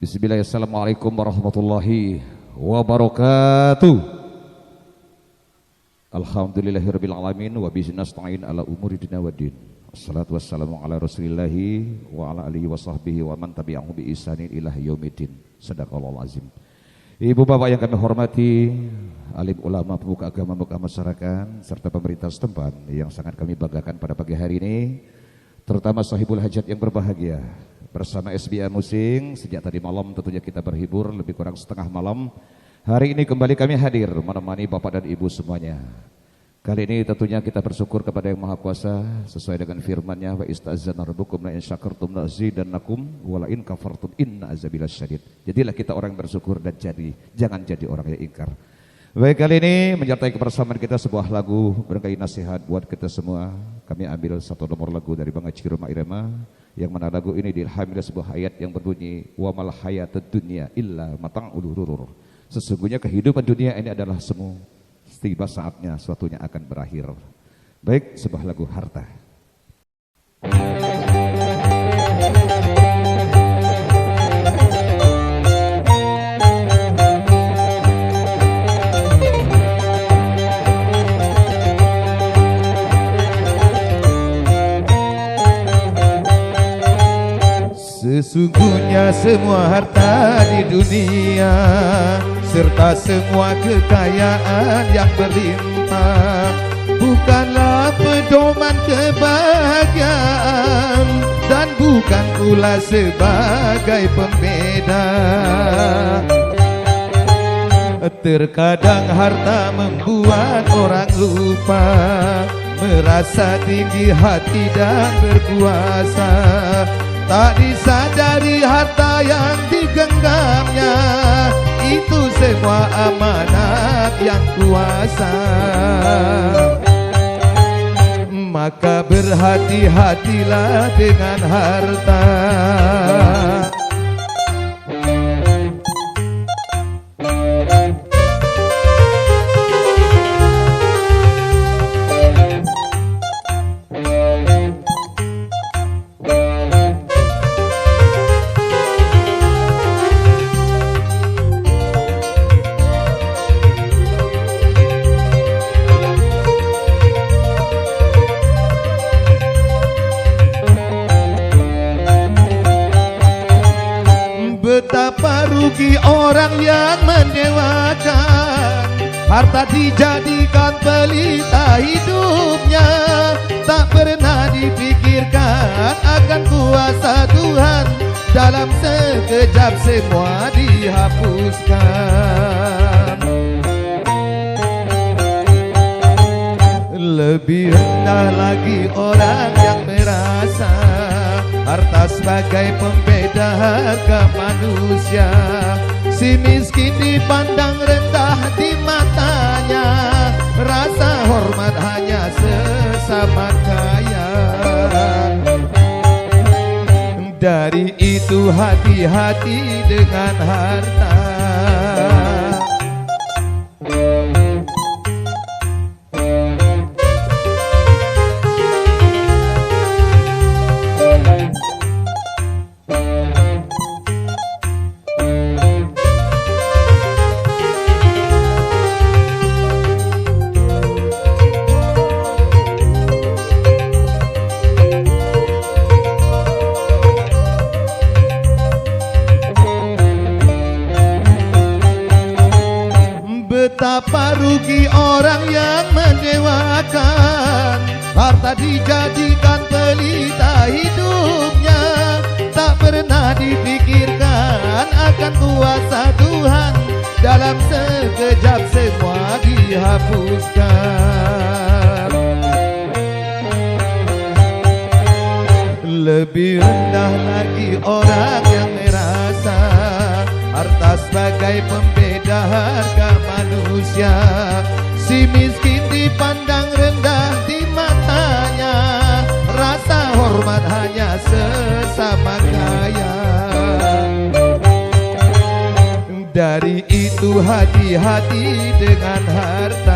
Bismillahirrahmanirrahim. Assalamualaikum warahmatullahi wabarakatuh. Alhamdulillahirabbil alamin wa bihi nasta'in ala umuri dunya waddin. Wassalatu wassalamu ala rasulillahi wa ala alihi wa sahbihi wa man tabi'ahu bi ihsanin ila yaumiddin. Shadaqallahul azim. Ibu bapak yang kami hormati, alim ulama, pemuka agama, pemuka masyarakat serta pemerintah setempat yang sangat kami banggakan pada pagi hari ini, terutama sahibul hajat yang berbahagia. Bersama SBA Musing, sejak tadi malam tentunya kita berhibur lebih kurang setengah malam. Hari ini kembali kami hadir menemani bapak dan ibu semuanya. Kali ini tentunya kita bersyukur kepada yang Maha Kuasa sesuai dengan firman-Nya, wa ista'adzana rabbukum la in syakartum la azidannakum wa la in kafartum inna azabi lasyadid. Jadilah kita orang yang bersyukur dan jangan jadi orang yang ingkar. Baik, kali ini menyertai kebersamaan kita sebuah lagu berkait nasihat buat kita semua. Kami ambil satu nomor lagu dari Bang Haji Roma Irama, yang mana lagu ini diilhami dari sebuah ayat yang berbunyi wa mal hayatud dunya illa mata'ul ghurur. Sesungguhnya kehidupan dunia ini adalah semu, tiba saatnya suatunya akan berakhir. Baik, sebuah lagu Harta. Sesungguhnya semua harta di dunia serta semua kekayaan yang berlimpah bukanlah pedoman kebahagiaan dan bukan pula sebagai pembeda. Terkadang harta membuat orang lupa merasa tinggi hati dan berkuasa. Tak disadari harta yang digenggamnya itu semua amanat yang kuasa. Maka berhati-hatilah dengan harta. Betapa rugi orang yang mendewakan harta dijadikan pelita hidupnya. Tak pernah dipikirkan akan kuasa Tuhan, dalam sekejap semua dihapuskan. Lebih rendah lagi orang yang merasa harta sebagai pembeda harga manusia. Si miskin dipandang rendah di matanya, rasa hormat hanya sesama kaya. Dari itu hati-hati dengan harta. Betapa rugi orang yang mendewakan harta dijadikan pelita hidupnya. Tak pernah dipikirkan akan kuasa Tuhan, dalam sekejap semua dihapuskan. Lebih rendah lagi orang yang merasa harta sebagai pembeda harga manusia. Si miskin dipandang rendah di matanya, rasa hormat hanya sesama kaya. Dari itu hati-hati dengan harta.